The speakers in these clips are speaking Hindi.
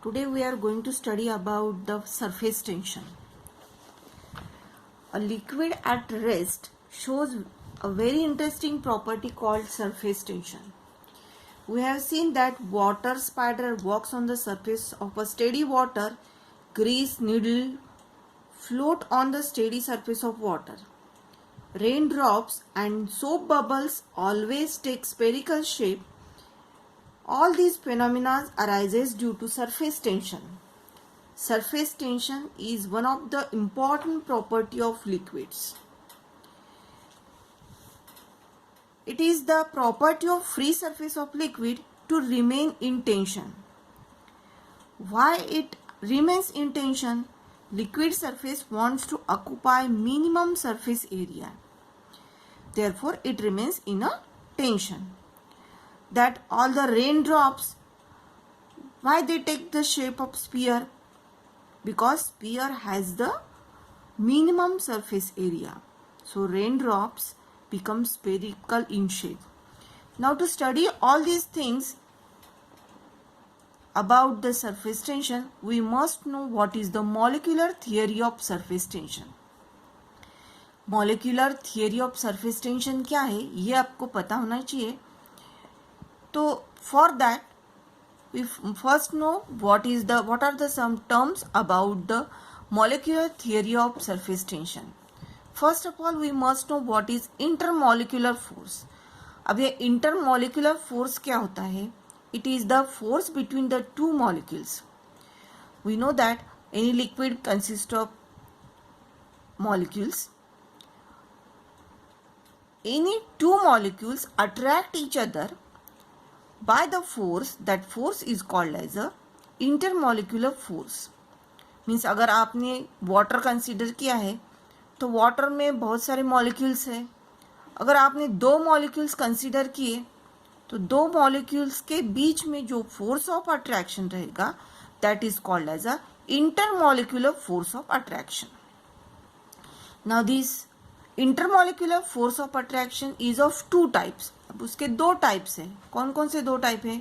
Today we are going to study about the surface tension. A liquid at rest shows a very interesting property called surface tension. We have seen that water spider walks on the surface of a steady water, grease needle float on the steady surface of water. Raindrops and soap bubbles always take spherical shape. All these phenomena arises due to surface tension. Surface tension is one of the important property of liquids. It is the property of free surface of liquid to remain in tension. Why it remains in tension? Liquid surface wants to occupy minimum surface area. Therefore, it remains in a tension. That all the raindrops, why they take the shape of sphere? Because sphere has the minimum surface area. So raindrops become spherical in shape. Now to study all these things about the surface tension, we must know what is the molecular theory of surface tension. Molecular theory of surface tension क्या है ये आपको पता होना चाहिए. तो for that we first know what are the some terms about the molecular theory of surface tension. First of all we must know what is intermolecular force. अब ये intermolecular force क्या होता है? It is the force between the two molecules. We know that any liquid consists of molecules. Any two molecules attract each other by the force. That force is called as a intermolecular force. Means अगर आपने वाटर कंसीडर किया है तो वाटर में बहुत सारे मॉलिक्यूल्स हैं. अगर आपने दो मॉलिक्यूल्स कंसीडर किए तो दो मॉलिक्यूल्स के बीच में जो फोर्स ऑफ अट्रैक्शन रहेगा that is called as a intermolecular force of attraction. Now this intermolecular force of attraction is of two types. अब उसके दो टाइप्स हैं. कौन कौन से दो टाइप है?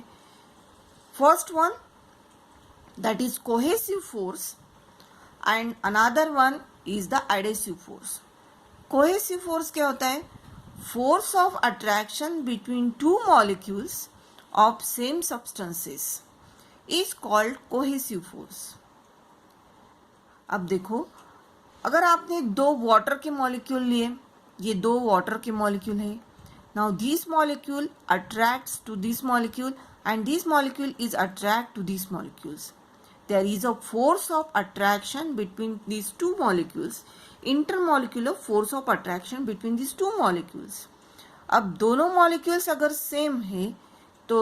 First one that is cohesive force and another one is the adhesive force. Cohesive force क्या होता है? Force of attraction between two molecules of same substances is called cohesive force. अब देखो अगर आपने दो वाटर के मॉलिक्यूल लिए, ये दो वाटर के मॉलिक्यूल है. Now this molecule attracts to this molecule and this molecule is attract to these molecules. There is a force of attraction between these two molecules. Intermolecular force of attraction between these two molecules. अब दोनों molecules अगर same है तो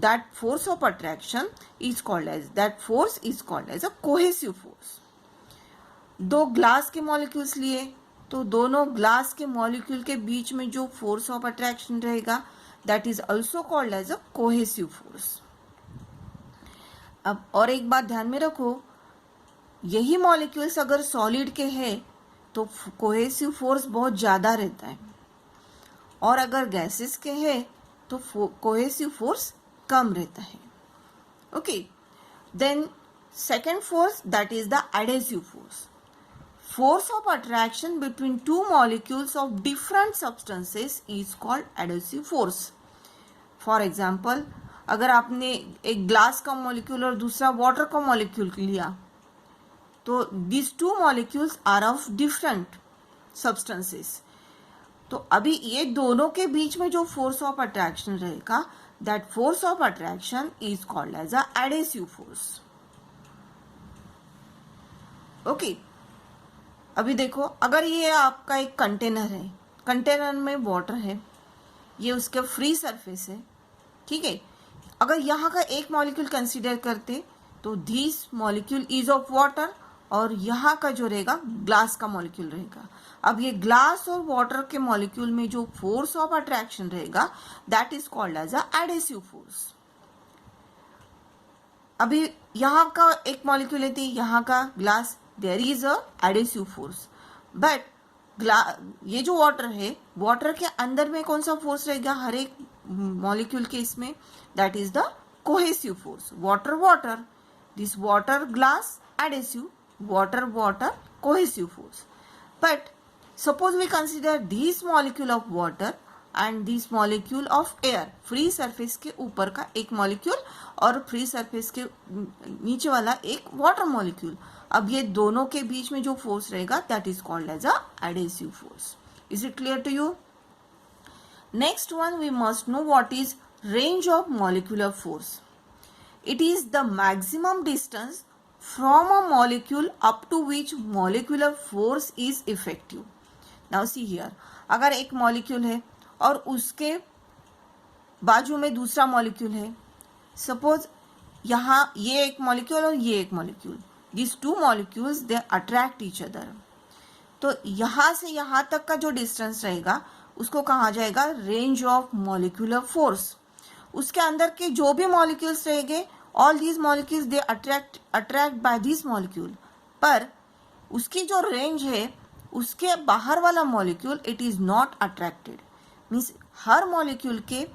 that force of attraction is called as a cohesive force. दो ग्लास के molecules लिए तो दोनों ग्लास के मॉलिक्यूल के बीच में जो फोर्स ऑफ अट्रैक्शन रहेगा that is also called as a cohesive force. अब और एक बात ध्यान में रखो, यही मॉलिक्यूल्स अगर सॉलिड के हैं तो कोहेसिव फोर्स बहुत ज़्यादा रहता है और अगर गैसेस के हैं तो कोहेसिव फोर्स कम रहता है. Okay, then second force that is the adhesive force. Force of attraction between two molecules of different substances is called adhesive force. For example, अगर आपने एक ग्लास का मॉलिक्यूल और दूसरा वाटर का मॉलिक्यूल लिया तो these two molecules are of different substances. तो अभी ये दोनों के बीच में जो फोर्स ऑफ अट्रैक्शन रहेगा that force of attraction is called as a adhesive force. Okay. अभी देखो अगर ये आपका एक कंटेनर है, कंटेनर में वाटर है, ये उसका फ्री सरफेस है, ठीक है. अगर यहाँ का एक मॉलिक्यूल कंसीडर करते तो this molecule is of water और यहाँ का जो रहेगा ग्लास का मॉलिक्यूल रहेगा. अब ये ग्लास और वाटर के मॉलिक्यूल में जो फोर्स ऑफ अट्रैक्शन रहेगा that is called as a adhesive force. अभी यहाँ का एक मॉलिक्यूल लेते हैं, यहाँ का glass, there is a adhesive force. But ये जो वाटर है, वाटर के अंदर में कौन सा फोर्स रहेगा हर एक मॉलिक्यूल के इसमें? That is the cohesive force. Water this water glass adhesive, water cohesive force. But suppose we consider this molecule of water and this molecule of air, free surface के ऊपर का एक molecule और free surface के नीचे वाला एक water molecule. अब ये दोनों के बीच में जो force रहेगा that is called as a adhesive force. Is it clear to you? Next one, we must know what is range of molecular force. It is the maximum distance from a molecule up to which molecular force is effective. Now see here, अगर एक molecule है और उसके बाजू में दूसरा molecule है, suppose यहाँ ये एक molecule और ये एक molecule, these two molecules they attract each other. तो यहाँ से यहाँ तक का जो distance रहेगा उसको कहा जाएगा रेंज ऑफ मॉलिक्यूलर फोर्स. उसके अंदर के जो भी मॉलिक्यूल्स रहेंगे, all these molecules they attract by this molecule, पर उसकी जो रेंज है उसके बाहर वाला molecule it is not attracted. Means हर मॉलिक्यूल के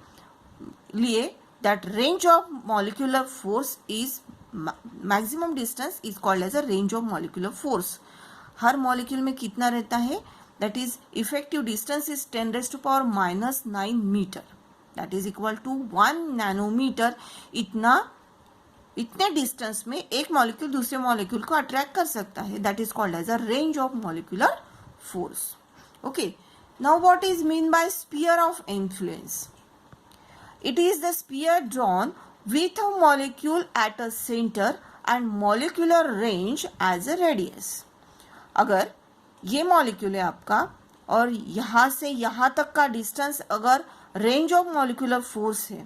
लिए that range of molecular force is maximum distance is called as a range of molecular force. हर मॉलिक्यूल में कितना रहता है? That is effective distance is 10 raised to power minus 9 meter. That is equal to 1 nanometer. इतने डिस्टेंस में एक मॉलिक्यूल दूसरे मॉलिक्यूल को अट्रैक्ट कर सकता है. That is called as a range of molecular force. Okay, now what is mean by sphere of influence? It is the sphere drawn with a molecule at a centre and molecular range as a radius. अगर ये मॉलिक्यूल है आपका और यहाँ से यहाँ तक का डिस्टेंस अगर रेंज ऑफ मॉलिक्यूलर फोर्स है,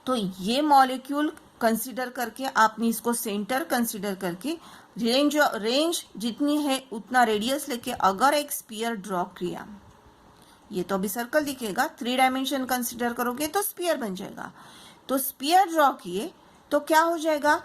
तो ये मॉलिक्यूल कंसीडर करके आपने इसको सेंटर कंसीडर करके रेंज जितनी है उतना रेडियस लेके अगर एक स्फीयर ड्रॉ किया, ये तो अभी सर्कल दिखेगा, 3 डायमेंशन कंसीडर करोगे तो स्फीयर बन जाएगा. तो स्फीयर ड्रॉ किए तो क्या हो जाएगा?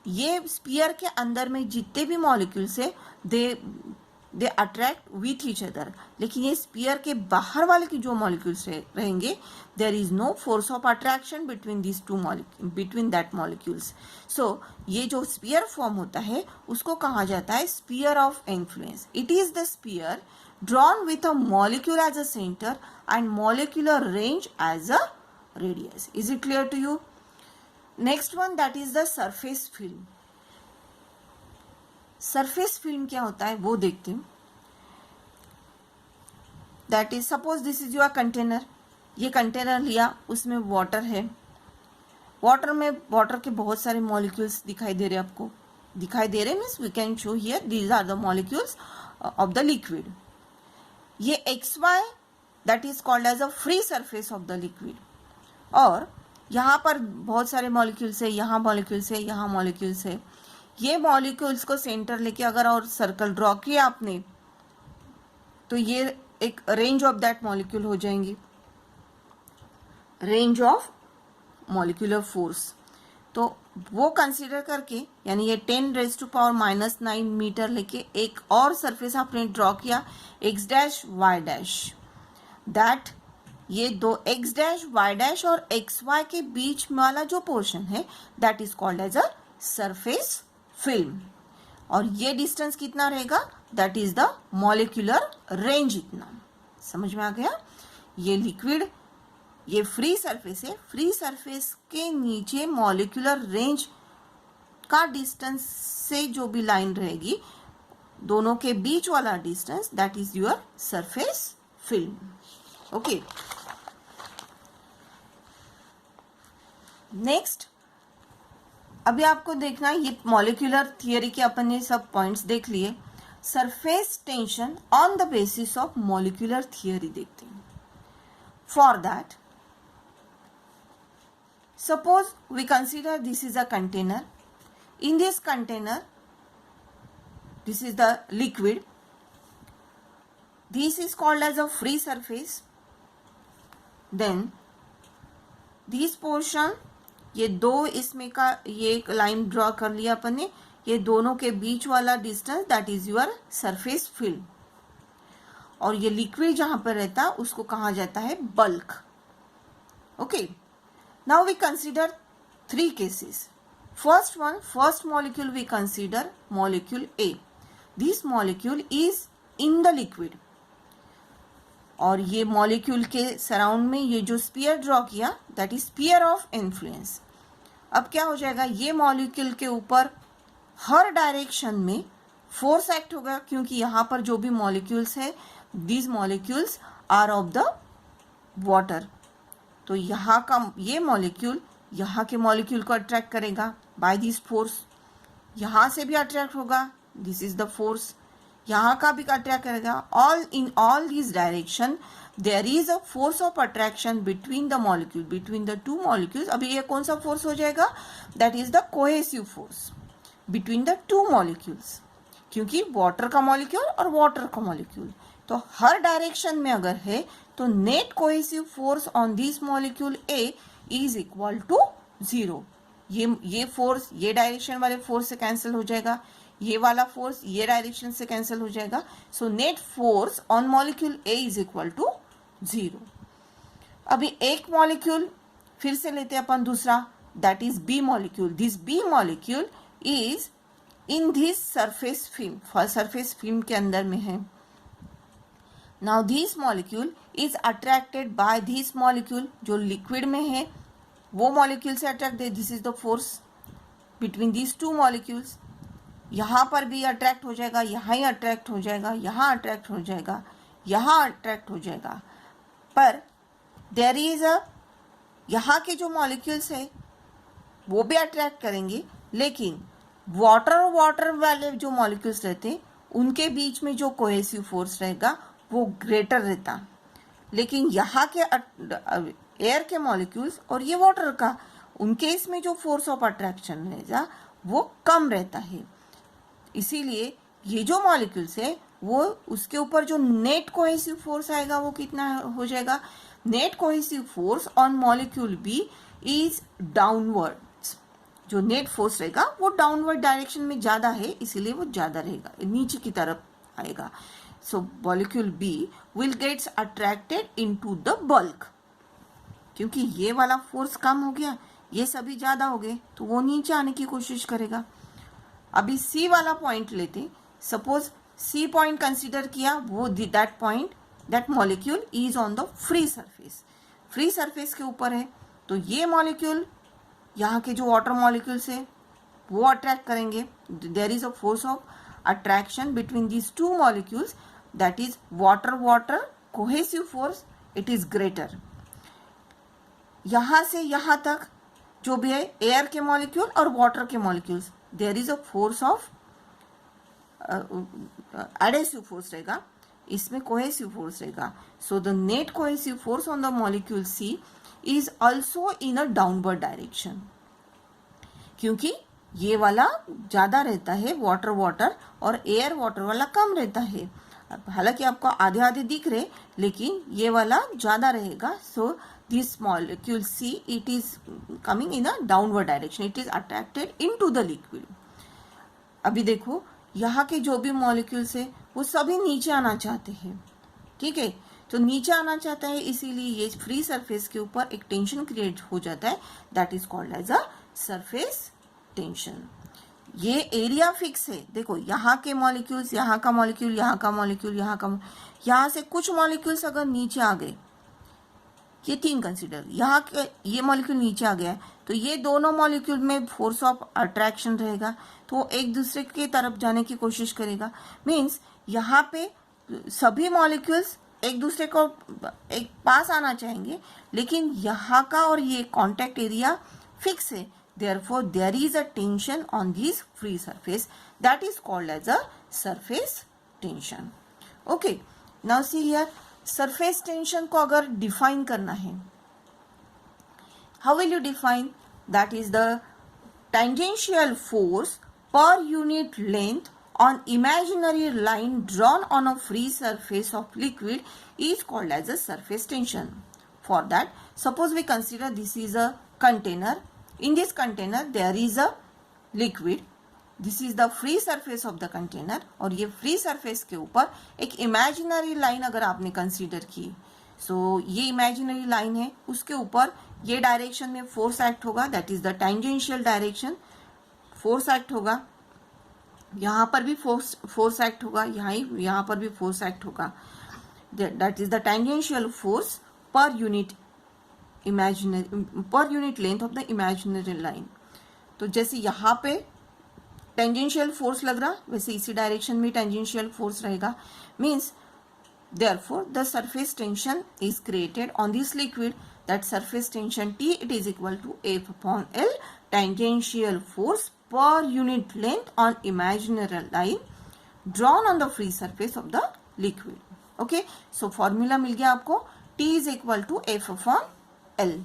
ये स्फीयर के अंदर में जितने भी मॉलिक्यूल्स है they attract with each other. लेकिन ये स्फीयर के बाहर वाले की जो मॉलिक्यूल्स रहेंगे there is no force of attraction between this two between that molecules. So ये जो स्फीयर फॉर्म होता है उसको कहा जाता है sphere of influence. It is the sphere drawn with a molecule as a centre and molecular range as a radius. Is it clear to you? Next one, that is the surface film. Surface film क्या होता है वो देखते हैं. That is suppose this is your container. ये कंटेनर लिया, उसमें वाटर है. वाटर के बहुत सारे मॉलिक्यूल्स दिखाई दे रहे आपको. दिखाई दे रहे means we can show here these are the molecules of the liquid. ये XY that is called as a free surface of the liquid. और यहाँ पर बहुत सारे मॉलिक्यूल्स है, यहाँ मॉलिक्यूल्स है, यहाँ मॉलिक्यूल्स है. ये मॉलिक्यूल्स को सेंटर लेके अगर और सर्कल ड्रॉ किया आपने तो ये एक रेंज ऑफ दैट मॉलिक्यूल हो जाएंगी. रेंज ऑफ मॉलिक्यूलर फोर्स तो वो कंसीडर करके, यानी ये 10 raise to power minus 9 metre लेके एक और सरफेस आपने ड्रॉ किया x dash y dash. That ये दो x डैश y डैश और xy के बीच वाला जो पोर्शन है that is called as a surface film. और ये डिस्टेंस कितना रहेगा? That is the molecular range. इतना समझ में आ गया? ये लिक्विड, ये फ्री सरफेस है. फ्री सरफेस के नीचे मॉलिक्यूलर रेंज का डिस्टेंस से जो भी लाइन रहेगी दोनों के बीच वाला distance that is your surface film. Okay, next अभी आपको देखना है, ये मॉलिक्यूलर थियरी के अपन ने सब पॉइंट्स देख लिए. Surface tension on the basis of molecular theory देखते हैं. For that suppose we consider this is a container. In this container this is the liquid. This is called as a free surface. Then this portion, ये दो इसमें का ये एक लाइन ड्रॉ कर लिया अपन ने. ये दोनों के बीच वाला distance that is your surface film. और ये लिक्विड जहां पर रहता है उसको कहा जाता है bulk. Okay, now we consider 3 cases. first molecule we consider molecule A. This molecule is in the liquid. और ये मॉलिक्यूल के सराउंड में ये जो स्पीयर ड्रॉ किया, that is sphere of influence. अब क्या हो जाएगा, ये मॉलिक्यूल के ऊपर हर डायरेक्शन में फोर्स एक्ट होगा, क्योंकि यहाँ पर जो भी मॉलिक्यूल्स है, these molecules are of the water. तो यहाँ का ये मॉलिक्यूल यहाँ के मॉलिक्यूल को अट्रैक्ट करेगा बाय दिस फोर्स. यहाँ से भी अट्रैक्ट होगा, दिस इज द फोर्स. यहाँ का भी अट्रैक्ट करेगा. in all these direction there is a force of attraction between the molecule, between the two molecules. अभी ये कौन सा फोर्स हो जाएगा, that is the cohesive force between the two molecules, क्योंकि वाटर का मॉलिक्यूल और वाटर का मॉलिक्यूल. तो हर डायरेक्शन में अगर है तो net cohesive force on this molecule A is equal to 0. ये फोर्स ये डायरेक्शन वाले फोर्स से कैंसिल हो जाएगा, ये वाला फोर्स ये डायरेक्शन से कैंसिल हो जाएगा. So net force on molecule A is equal to 0. अभी एक मॉलिक्यूल फिर से लेते हैं अपन दूसरा, that is B molecule. This B molecule is in this surface film, surface film के अंदर में है. Now this molecule is attracted by this molecule, जो लिक्विड में है वो मॉलिक्यूल से अट्रैक्ट है. This is the force between these two molecules. यहाँ पर भी अट्रैक्ट हो जाएगा, यहाँ ही अट्रैक्ट हो जाएगा, यहाँ अट्रैक्ट हो जाएगा, यहाँ अट्रैक्ट हो जाएगा. पर देयर इज अ, यहाँ के जो मॉलिक्यूल्स है वो भी अट्रैक्ट करेंगे, लेकिन वाटर वाले जो मॉलिक्यूल्स रहते हैं उनके बीच में जो कोहेसिव फोर्स रहेगा वो ग्रेटर रहता. लेकिन यहाँ के एयर के मॉलिक्यूल्स और ये वाटर का, उनके इसमें जो फोर्स ऑफ अट्रैक्शन रहेगा वो कम रहता है. इसीलिए ये जो मॉलिक्यूल्स है वो उसके ऊपर जो नेट कोहेसिव फोर्स आएगा वो कितना हो जाएगा, net cohesive force on molecule B is downwards. जो नेट फोर्स रहेगा वो डाउनवर्ड डायरेक्शन में ज़्यादा है, इसीलिए वो ज़्यादा रहेगा, नीचे की तरफ आएगा. So molecule B will gets attracted into the bulk. क्योंकि ये वाला फोर्स कम हो गया, ये सभी ज़्यादा हो गए, तो वो नीचे आने की कोशिश करेगा. अभी सी वाला पॉइंट लेते. सपोज सी पॉइंट कंसीडर किया, वो that point, that molecule is on the free surface. Free surface के ऊपर है, तो ये मॉलिक्यूल यहाँ के जो वाटर मॉलिक्यूल्स है वो अट्रैक्ट करेंगे. There is a force of attraction between these two molecules, that is water cohesive force, it is greater. यहाँ से यहाँ तक जो भी है एयर के मॉलिक्यूल और वाटर के molecules, there is a force of adhesive force रहेगा, इसमें कोहेसिव फोर्स रहेगा. So the net cohesive force on the molecule C is also in a downward direction, क्योंकि ये वाला ज़्यादा रहता है वाटर और एयर वाटर वाला कम रहता है. हालांकि आपको आधे आधे दिख रहे, लेकिन ये वाला ज़्यादा रहेगा. So this molecule C, it is coming in a downward direction, it is attracted into the liquid. अभी देखो यहाँ के जो भी मॉलिक्यूल्स है वो सभी नीचे आना चाहते हैं, ठीक है. तो नीचे आना चाहता है, इसीलिए ये फ्री सरफेस के ऊपर एक टेंशन क्रिएट हो जाता है, that is called as a surface tension. ये एरिया फिक्स है. देखो यहाँ के मॉलिक्यूल्स, यहाँ का मॉलिक्यूल, यहाँ का मॉलिक्यूल, यहाँ से कुछ मॉलिक्यूल्स अगर नीचे आ गए, ये 3 कंसिडर, यहाँ के ये मॉलिक्यूल नीचे आ गया है, तो ये दोनों मॉलिक्यूल में फोर्स ऑफ अट्रैक्शन रहेगा, तो एक दूसरे की तरफ जाने की कोशिश करेगा. मीन्स यहाँ पे सभी मॉलिक्यूल्स एक दूसरे को एक पास आना चाहेंगे, लेकिन यहाँ का और ये कॉन्टैक्ट एरिया फिक्स है. Therefore, there is a tension on this free surface that is called as a surface tension. Okay. Now see here, surface tension को अगर define करना है, how will you define? That is the tangential force per unit length on imaginary line drawn on a free surface of liquid is called as a surface tension. For that, suppose we consider this is a container. In this container there is a liquid. This is the free surface of the container. और ये free surface के ऊपर एक imaginary line अगर आपने consider की, so ये imaginary line है, उसके ऊपर ये direction में force act होगा, that is the tangential direction. Force act होगा, यहाँ पर भी फोर्स एक्ट होगा, यहाँ पर भी फोर्स एक्ट होगा. That is the tangential force per unit length of the imaginary line. तो जैसे यहाँ पे टेंजेंशियल फोर्स लग रहा, वैसे इसी डायरेक्शन में टेंजेंशियल फोर्स रहेगा. Means therefore the surface tension is created on this liquid. That surface tension T, it is equal to F upon L, tangential force per unit length on imaginary line drawn on the free surface of the liquid. Okay, so formula मिल गया आपको. T is equal to F upon L.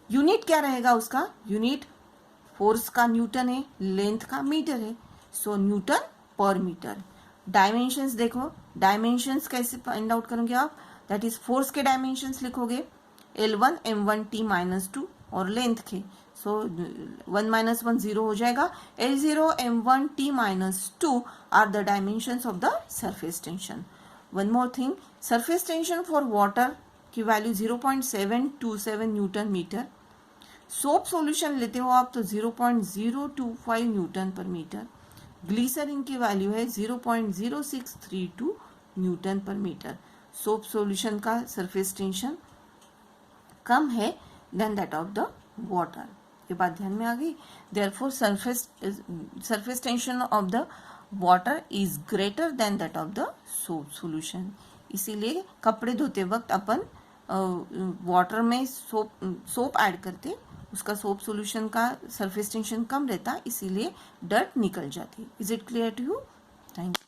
Unit क्या रहेगा उसका? यूनिट फोर्स का न्यूटन है, लेंथ का मीटर है, सो न्यूटन पर मीटर. डायमेंशंस देखो, डायमेंशंस कैसे फाइंड आउट करोगे आप? दैट इज फोर्स के डायमेंशंस लिखोगे L1 M1 T -2 और लेंथ के, सो 1 - 1 0 हो जाएगा. L0 M1 T -2 are the dimensions of the surface tension. One more thing, surface tension for water की value 0.727 newton metre. Soap solution लेते हो आप तो 0.025 न्यूटन पर मीटर. ग्लिसरीन की वैल्यू है 0.0632 न्यूटन पर मीटर. सोप सॉल्यूशन का सरफेस टेंशन कम है than that of the water. ये बात ध्यान में आ गई. Therefore surface tension of the water is greater than that of the soap solution. इसीलिए कपड़े धोते वक्त अपन वाटर में सोप ऐड करते, उसका सोप सॉल्यूशन का सरफेस टेंशन कम रहता, इसीलिए डर्ट निकल जाती. Is it clear to you? Thank you.